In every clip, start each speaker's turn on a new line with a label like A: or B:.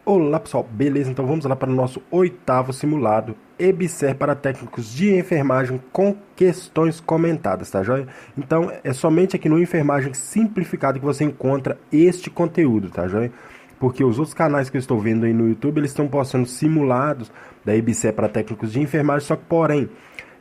A: Olá pessoal, beleza? Então vamos lá para o nosso oitavo simulado EBSER para técnicos de enfermagem com questões comentadas, tá joia? Então é somente aqui no Enfermagem Simplificado que você encontra este conteúdo, tá joia? Porque os outros canais que eu estou vendo aí no YouTube, eles estão postando simulados da EBSER para técnicos de enfermagem, só que porém,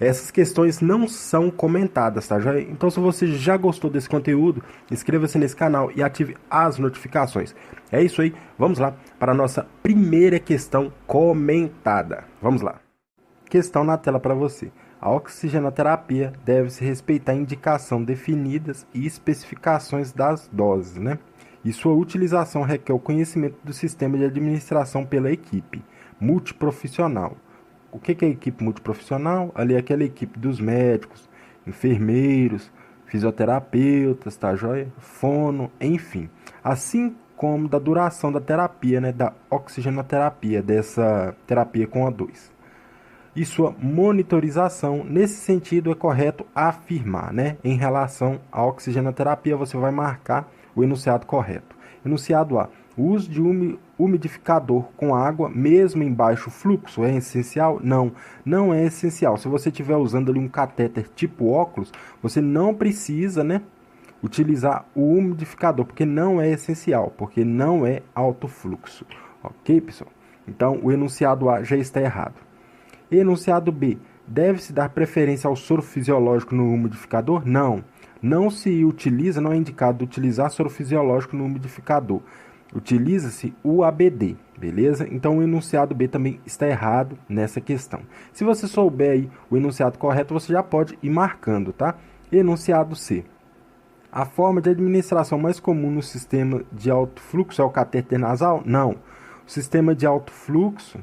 A: essas questões não são comentadas, tá joia? Então se você já gostou desse conteúdo, inscreva-se nesse canal e ative as notificações. É isso aí, vamos lá para a nossa primeira questão comentada. Vamos lá. Questão na tela para você. A oxigenoterapia deve-se respeitar indicação definidas e especificações das doses, né? E sua utilização requer o conhecimento do sistema de administração pela equipe multiprofissional. O que é a equipe multiprofissional? Ali é aquela equipe dos médicos, enfermeiros, fisioterapeutas, tá joia? Fono, enfim. Assim como da duração da terapia, né? Da oxigenoterapia, dessa terapia com O2. E sua monitorização, nesse sentido, é correto afirmar, né? Em relação à oxigenoterapia, você vai marcar o enunciado correto. Enunciado A. O uso de umidificador com água, mesmo em baixo fluxo, é essencial? Não, não é essencial. Se você estiver usando ali um catéter tipo óculos, você não precisa, né, utilizar o umidificador, porque não é essencial, porque não é alto fluxo. Ok, pessoal? Então, o enunciado A já está errado. Enunciado B. Deve-se dar preferência ao soro fisiológico no umidificador? Não. Não se utiliza, não é indicado utilizar soro fisiológico no umidificador. Utiliza-se o ABD, beleza? Então o enunciado B também está errado nessa questão. Se você souber aí o enunciado correto, você já pode ir marcando, tá? Enunciado C. A forma de administração mais comum no sistema de alto fluxo é o catéter nasal? Não. O sistema de alto fluxo,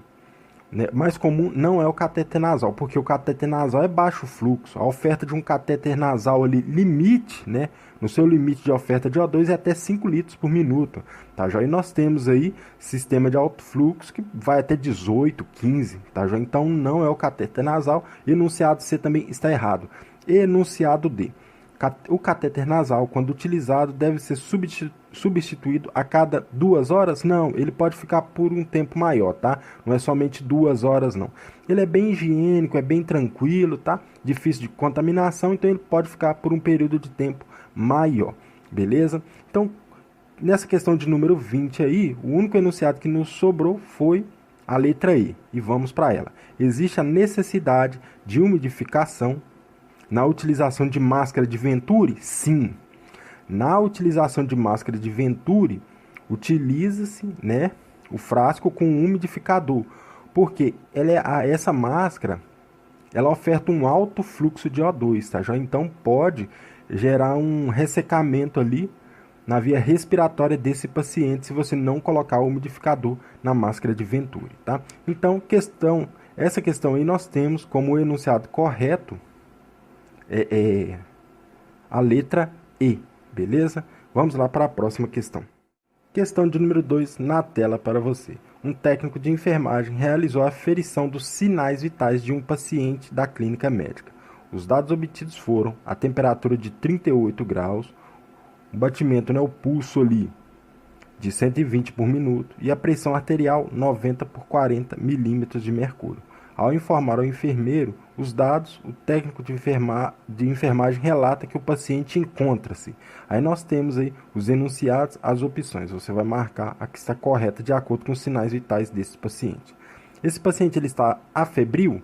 A: né, mais comum não é o catéter nasal, porque o catéter nasal é baixo fluxo. A oferta de um catéter nasal ali, limite, né, no seu limite de oferta de O2 é até 5 litros por minuto. Tá, já? E nós temos aí sistema de alto fluxo que vai até 18, 15. Tá, já? Então não é o catéter nasal. Enunciado C também está errado. Enunciado D. O catéter nasal, quando utilizado, deve ser substituído a cada 2 horas? Não, ele pode ficar por um tempo maior, tá? Não é somente 2 horas, não. Ele é bem higiênico, é bem tranquilo, tá? Difícil de contaminação, então ele pode ficar por um período de tempo maior, beleza? Então, nessa questão de número 20 aí, o único enunciado que nos sobrou foi a letra E, e vamos para ela. Existe a necessidade de umidificação na utilização de máscara de Venturi? Sim. Na utilização de máscara de Venturi, utiliza-se, né, o frasco com um umidificador, porque essa máscara ela oferta um alto fluxo de O2, tá? Já então pode gerar um ressecamento ali na via respiratória desse paciente se você não colocar o umidificador na máscara de Venturi, tá? Então, essa questão aí nós temos como enunciado correto a letra E, beleza? Vamos lá para a próxima questão. Questão de número 2 na tela para você. Um técnico de enfermagem realizou a aferição dos sinais vitais de um paciente da clínica médica. Os dados obtidos foram a temperatura de 38 graus, o batimento, né, o pulso ali de 120 por minuto e a pressão arterial 90 por 40 milímetros de mercúrio. Ao informar ao enfermeiro os dados, o técnico de enfermagem relata que o paciente encontra-se. Aí nós temos aí os enunciados, as opções. Você vai marcar a que está correta de acordo com os sinais vitais desse paciente. Esse paciente ele está afebril,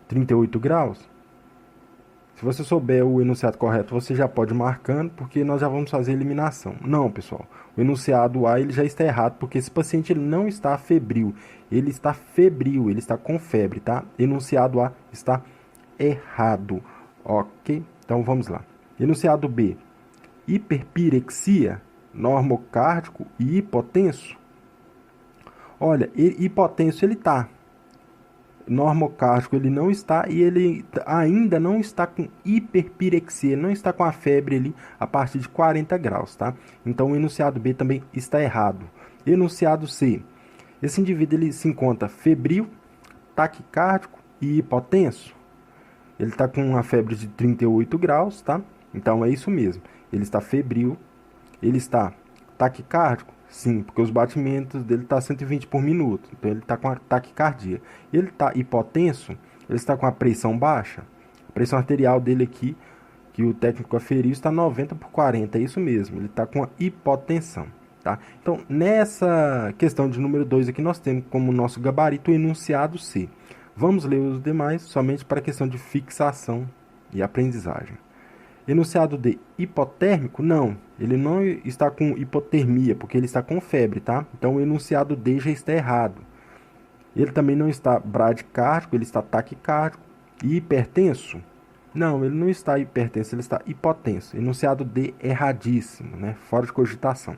A: 38 graus. Se você souber o enunciado correto, você já pode ir marcando, porque nós já vamos fazer a eliminação. Não, pessoal. O enunciado A ele já está errado, porque esse paciente ele não está febril. Ele está febril, ele está com febre, tá? Enunciado A está errado. Ok? Então vamos lá. Enunciado B. Hiperpirexia, normocárdico e hipotenso. Olha, hipotenso ele está. Normocárdico ele não está e ele ainda não está com hiperpirexia, não está com a febre ali a partir de 40 graus, tá? Então o enunciado B também está errado. Enunciado C. Esse indivíduo ele se encontra febril, taquicárdico e hipotenso. Ele está com uma febre de 38 graus, tá? Então é isso mesmo. Ele está febril, ele está taquicárdico? Sim, porque os batimentos dele tá 120 por minuto. Então ele está com a taquicardia. Ele está hipotenso, ele está com a pressão baixa. A pressão arterial dele aqui, que o técnico aferiu, está 90 por 40. É isso mesmo, ele está com a hipotensão. Tá? Então, nessa questão de número 2 aqui, nós temos como nosso gabarito o enunciado C. Vamos ler os demais somente para a questão de fixação e aprendizagem. Enunciado D, hipotérmico? Não, ele não está com hipotermia, porque ele está com febre, tá? Então o enunciado D já está errado. Ele também não está bradicárdico, ele está taquicárdico. E hipertenso? Não, ele não está hipertenso, ele está hipotenso. Enunciado D, erradíssimo, né? Fora de cogitação.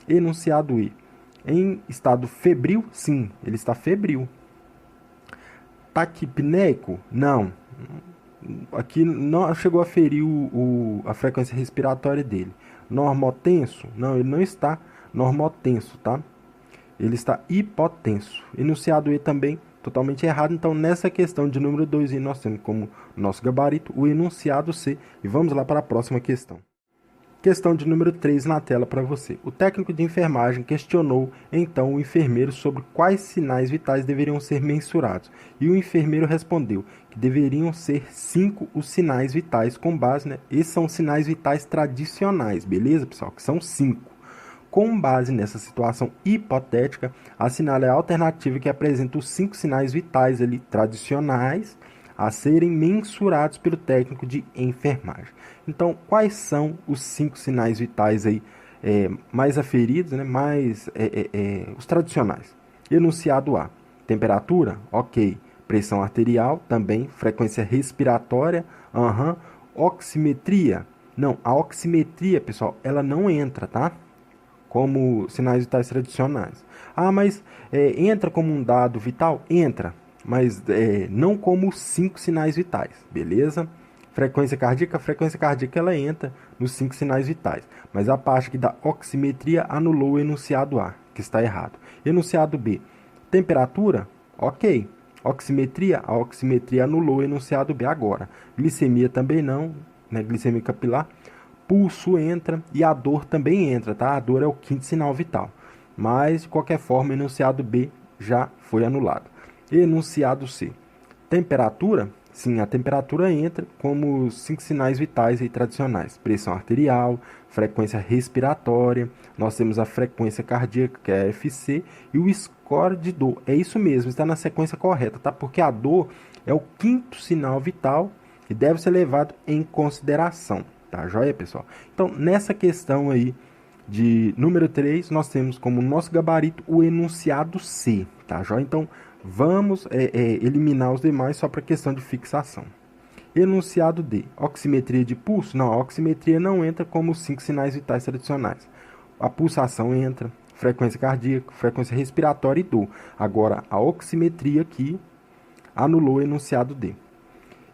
A: Enunciado E, em estado febril? Sim, ele está febril. Taquipneico? Não. Aqui não chegou a ferir a frequência respiratória dele. Normotenso? Não, ele não está normotenso, tá? Ele está hipotenso. Enunciado E também totalmente errado. Então, nessa questão de número 2, nós temos como nosso gabarito o enunciado C. E vamos lá para a próxima questão. Questão de número 3 na tela para você. O técnico de enfermagem questionou então o enfermeiro sobre quais sinais vitais deveriam ser mensurados. E o enfermeiro respondeu que deveriam ser 5 os sinais vitais com base, né? Esses são sinais vitais tradicionais, beleza, pessoal? Que são 5. Com base nessa situação hipotética, assinale a alternativa que apresenta os 5 sinais vitais ali tradicionais a serem mensurados pelo técnico de enfermagem. Então, quais são os 5 sinais vitais aí, mais aferidos, né? Os tradicionais? Enunciado A. Temperatura? Ok. Pressão arterial? Também. Frequência respiratória? Oximetria? Não, a oximetria, pessoal, ela não entra, tá? Como sinais vitais tradicionais. Ah, mas entra como um dado vital? Entra, mas não como os 5 sinais vitais, beleza? Frequência cardíaca ela entra nos 5 sinais vitais, mas a parte que dá oximetria anulou o enunciado A, que está errado. Enunciado B, temperatura? Ok. Oximetria? A oximetria anulou o enunciado B agora. Glicemia também não, né? Glicemia capilar. Pulso entra e a dor também entra, tá? A dor é o 5º sinal vital. Mas, de qualquer forma, o enunciado B já foi anulado. Enunciado C. Temperatura? Sim, a temperatura entra como os 5 sinais vitais e tradicionais. Pressão arterial, frequência respiratória, nós temos a frequência cardíaca, que é a FC, e o score de dor. É isso mesmo, está na sequência correta, tá? Porque a dor é o 5º sinal vital e deve ser levado em consideração. Tá, joia, pessoal? Então, nessa questão aí de número 3, nós temos como nosso gabarito o enunciado C, tá, joia? Então, vamos eliminar os demais só para questão de fixação. Enunciado D, oximetria de pulso? Não, a oximetria não entra como os 5 sinais vitais tradicionais. A pulsação entra, frequência cardíaca, frequência respiratória e dor. Agora, a oximetria aqui anulou o enunciado D.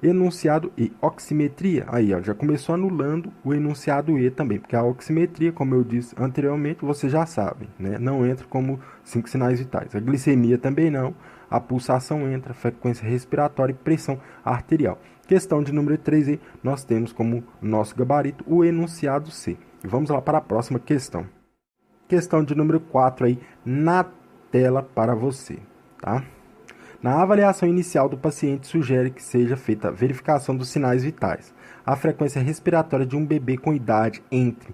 A: Enunciado E, oximetria, aí ó, já começou anulando o enunciado E também, porque a oximetria, como eu disse anteriormente, você já sabe, né? Não entra como 5 sinais vitais. A glicemia também não, a pulsação entra, frequência respiratória e pressão arterial. Questão de número 3 aí, nós temos como nosso gabarito o enunciado C. E vamos lá para a próxima questão. Questão de número 4 aí, na tela para você, tá? Na avaliação inicial do paciente, sugere que seja feita a verificação dos sinais vitais. A frequência respiratória de um bebê com idade entre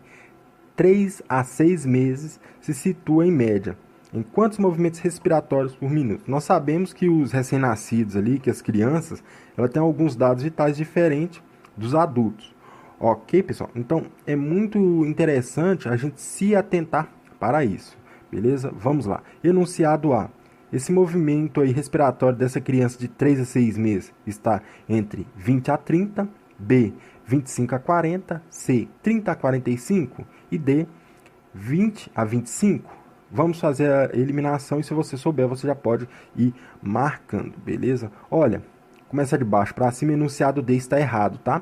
A: 3 a 6 meses se situa em média em quantos movimentos respiratórios por minuto? Nós sabemos que os recém-nascidos ali, que as crianças, ela tem alguns dados vitais diferentes dos adultos. Ok, pessoal? Então, é muito interessante a gente se atentar para isso. Beleza? Vamos lá. Enunciado A. Esse movimento aí respiratório dessa criança de 3 a 6 meses está entre 20 a 30, B, 25 a 40, C, 30 a 45 e D, 20 a 25. Vamos fazer a eliminação e se você souber, você já pode ir marcando, beleza? Olha, começa de baixo para cima, enunciado D está errado, tá?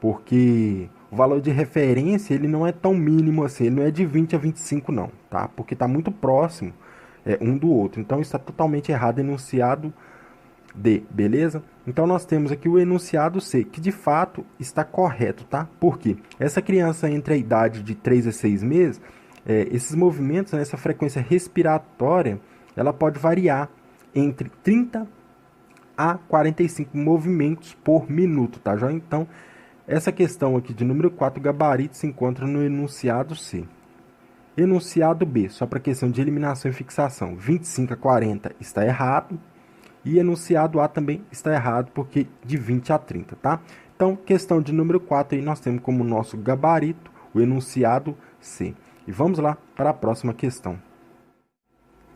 A: Porque o valor de referência, ele não é tão mínimo assim, ele não é de 20 a 25 não, tá? Porque está muito próximo um do outro. Então, está totalmente errado enunciado D, beleza? Então, nós temos aqui o enunciado C, que de fato está correto, tá? Por quê? Essa criança entre a idade de 3 a 6 meses, esses movimentos, né, essa frequência respiratória, ela pode variar entre 30 a 45 movimentos por minuto, tá joia? Então, essa questão aqui de número 4, gabarito, se encontra no enunciado C. Enunciado B, só para questão de eliminação e fixação, 25 a 40 está errado. E enunciado A também está errado, porque de 20 a 30, tá? Então, questão de número 4, aí nós temos como nosso gabarito o enunciado C. E vamos lá para a próxima questão.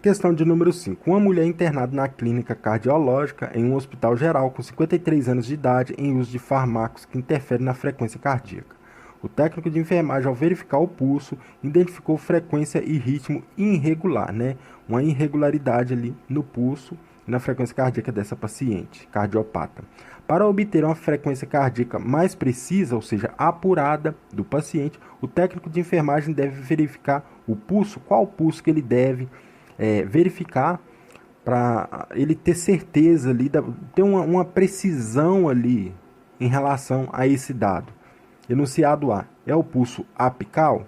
A: Questão de número 5. Uma mulher internada na clínica cardiológica em um hospital geral com 53 anos de idade em uso de fármacos que interferem na frequência cardíaca. O técnico de enfermagem, ao verificar o pulso, identificou frequência e ritmo irregular, né? Uma irregularidade ali no pulso e na frequência cardíaca dessa paciente, cardiopata. Para obter uma frequência cardíaca mais precisa, ou seja, apurada do paciente, o técnico de enfermagem deve verificar o pulso, qual pulso que ele deve verificar para ele ter certeza ali, ter uma precisão ali em relação a esse dado. Enunciado A é o pulso apical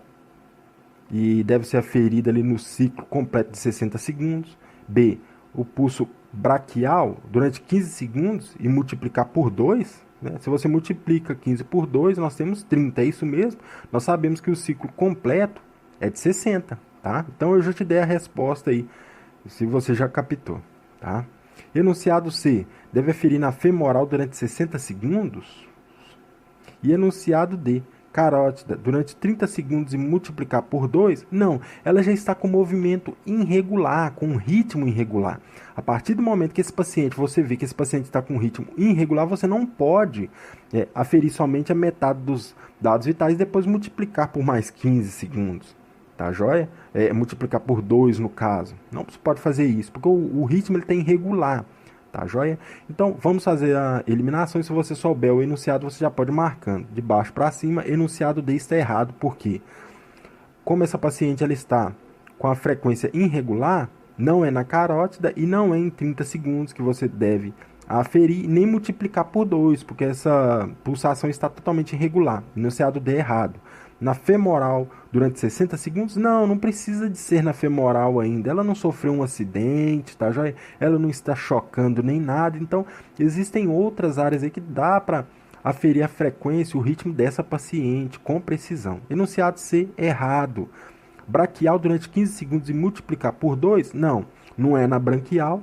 A: e deve ser aferido ali no ciclo completo de 60 segundos. B, o pulso braquial durante 15 segundos e multiplicar por 2. Né? Se você multiplica 15 por 2, nós temos 30, é isso mesmo? Nós sabemos que o ciclo completo é de 60, tá? Então eu já te dei a resposta aí, se você já captou, tá? Enunciado C, deve aferir na femoral durante 60 segundos. E enunciado D, carótida, durante 30 segundos e multiplicar por 2, não, ela já está com movimento irregular, com um ritmo irregular. A partir do momento que você vê que esse paciente está com um ritmo irregular, você não pode aferir somente a metade dos dados vitais e depois multiplicar por mais 15 segundos. Tá joia? Multiplicar por 2 no caso. Não se pode fazer isso, porque o ritmo está irregular. Tá joia? Então, vamos fazer a eliminação. E se você souber o enunciado, você já pode ir marcando. De baixo para cima, enunciado D está errado. Por quê? Como essa paciente ela está com a frequência irregular, não é na carótida e não é em 30 segundos que você deve aferir, nem multiplicar por 2, porque essa pulsação está totalmente irregular. Enunciado D é errado. Na femoral, durante 60 segundos, não precisa de ser na femoral ainda. Ela não sofreu um acidente, tá joia? Ela não está chocando nem nada. Então, existem outras áreas aí que dá para aferir a frequência, o ritmo dessa paciente com precisão. Enunciado C, errado. Braquial durante 15 segundos e multiplicar por 2, não é na branquial,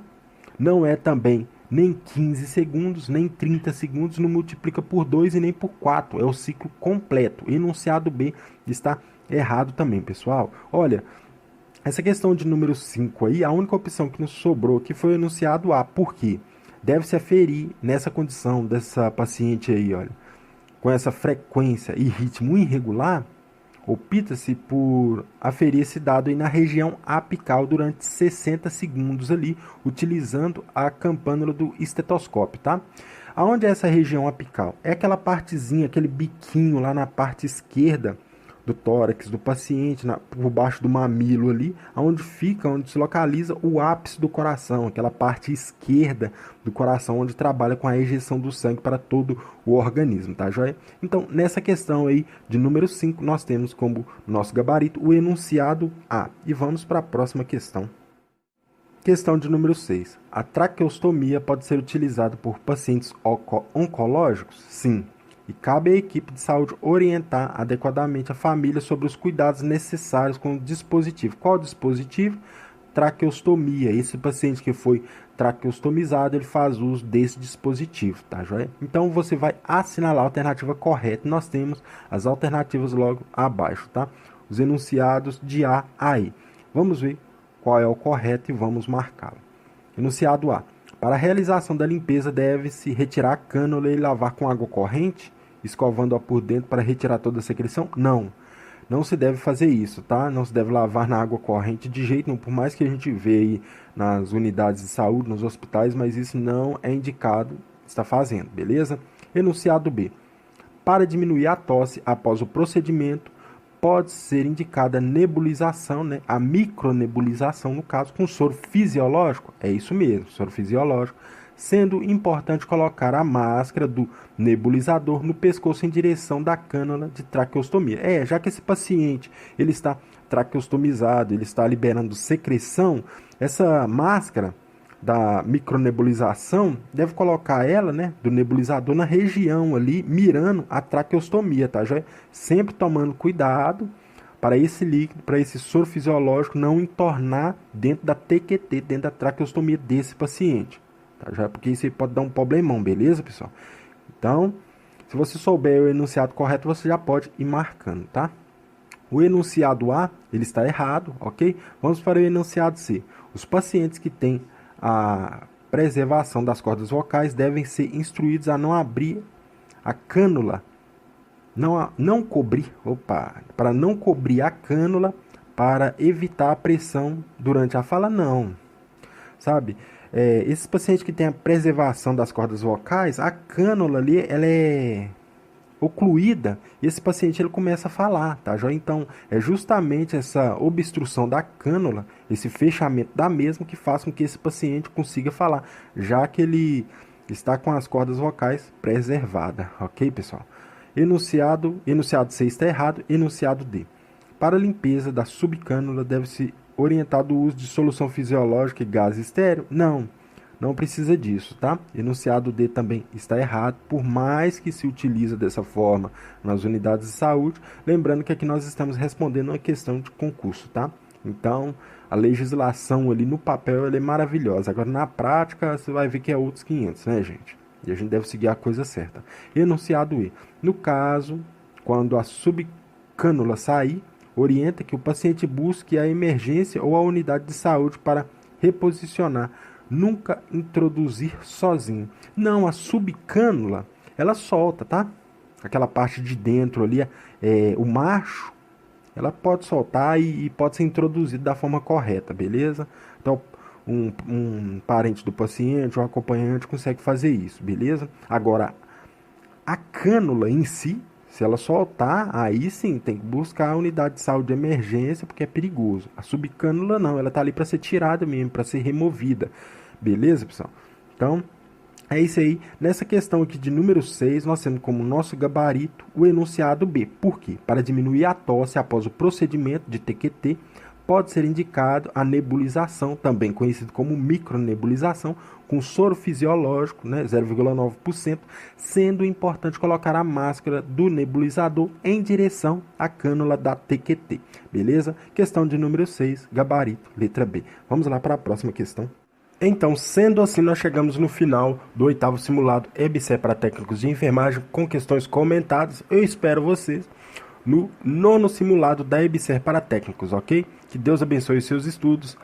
A: não é também nem 15 segundos, nem 30 segundos, não multiplica por 2 e nem por 4. É o ciclo completo. Enunciado B está errado também, pessoal. Olha, essa questão de número 5 aí, a única opção que nos sobrou aqui foi o enunciado A. Por quê? Deve-se aferir nessa condição dessa paciente aí, olha, com essa frequência e ritmo irregular, opta-se por aferir esse dado aí na região apical durante 60 segundos ali, utilizando a campânula do estetoscópio, tá? Aonde é essa região apical? É aquela partezinha, aquele biquinho lá na parte esquerda do tórax do paciente, por baixo do mamilo ali, onde se localiza o ápice do coração, aquela parte esquerda do coração, onde trabalha com a ejeção do sangue para todo o organismo, tá joia? Então, nessa questão aí de número 5, nós temos como nosso gabarito o enunciado A. E vamos para a próxima questão. Questão de número 6. A traqueostomia pode ser utilizada por pacientes oncológicos? Sim. E cabe à equipe de saúde orientar adequadamente a família sobre os cuidados necessários com o dispositivo. Qual dispositivo? Traqueostomia. Esse paciente que foi traqueostomizado, ele faz uso desse dispositivo, tá joia? Então você vai assinalar a alternativa correta. Nós temos as alternativas logo abaixo, tá? Os enunciados de A a E. Vamos ver qual é o correto e vamos marcá-lo. Enunciado A. Para a realização da limpeza, deve-se retirar a cânula e lavar com água corrente, escovando-a por dentro para retirar toda a secreção? Não se deve fazer isso, tá? Não se deve lavar na água corrente de jeito nenhum, por mais que a gente vê aí nas unidades de saúde, nos hospitais, mas isso não é indicado estar fazendo, beleza? Enunciado B. Para diminuir a tosse após o procedimento, pode ser indicada a nebulização, né? A micronebulização, no caso, com soro fisiológico. É isso mesmo, soro fisiológico sendo importante colocar a máscara do nebulizador no pescoço em direção da cânula de traqueostomia. Já que esse paciente ele está traqueostomizado, ele está liberando secreção, essa máscara da micronebulização deve colocar ela, né, do nebulizador na região ali, mirando a traqueostomia, tá, joia? Sempre tomando cuidado para esse líquido, para esse soro fisiológico não entornar dentro da TQT, dentro da traqueostomia desse paciente, tá, joia? Porque isso aí pode dar um problemão, beleza, pessoal? Então, se você souber o enunciado correto, você já pode ir marcando, tá? O enunciado A, ele está errado, ok? Vamos para o enunciado C. Os pacientes que têm a preservação das cordas vocais devem ser instruídos a não abrir a cânula, para não cobrir a cânula para evitar a pressão durante a fala, não. Sabe? Esses pacientes que têm a preservação das cordas vocais, a cânula ali, ela é ocluída, e esse paciente ele começa a falar, tá? Então, é justamente essa obstrução da cânula, esse fechamento da mesma, que faz com que esse paciente consiga falar, já que ele está com as cordas vocais preservadas, ok, pessoal? Enunciado C está errado, enunciado D. Para a limpeza da subcânula, deve-se orientar o uso de solução fisiológica e gás estéreo? Não precisa disso, tá? Enunciado D também está errado, por mais que se utiliza dessa forma nas unidades de saúde, lembrando que aqui nós estamos respondendo uma questão de concurso, tá? Então, a legislação ali no papel ela é maravilhosa, agora na prática você vai ver que é outros 500, né, gente? E a gente deve seguir a coisa certa. Enunciado E. No caso, quando a subcânula sair, orienta que o paciente busque a emergência ou a unidade de saúde para reposicionar. Nunca introduzir sozinho. Não, a subcânula, ela solta, tá? Aquela parte de dentro ali, o macho, ela pode soltar e pode ser introduzida da forma correta, beleza? Então, um parente do paciente, um acompanhante consegue fazer isso, beleza? Agora, a cânula em si, se ela soltar, aí sim, tem que buscar a unidade de saúde de emergência, porque é perigoso. A subcânula não, ela tá ali para ser tirada mesmo, para ser removida. Beleza, pessoal? Então, é isso aí. Nessa questão aqui de número 6, nós temos como nosso gabarito o enunciado B. Por quê? Para diminuir a tosse após o procedimento de TQT, pode ser indicado a nebulização, também conhecido como micronebulização, com soro fisiológico, né, 0,9%, sendo importante colocar a máscara do nebulizador em direção à cânula da TQT. Beleza? Questão de número 6, gabarito, letra B. Vamos lá para a próxima questão. Então, sendo assim, nós chegamos no final do 8º simulado EBSER para técnicos de enfermagem com questões comentadas. Eu espero vocês no 9º simulado da EBSER para técnicos, ok? Que Deus abençoe os seus estudos.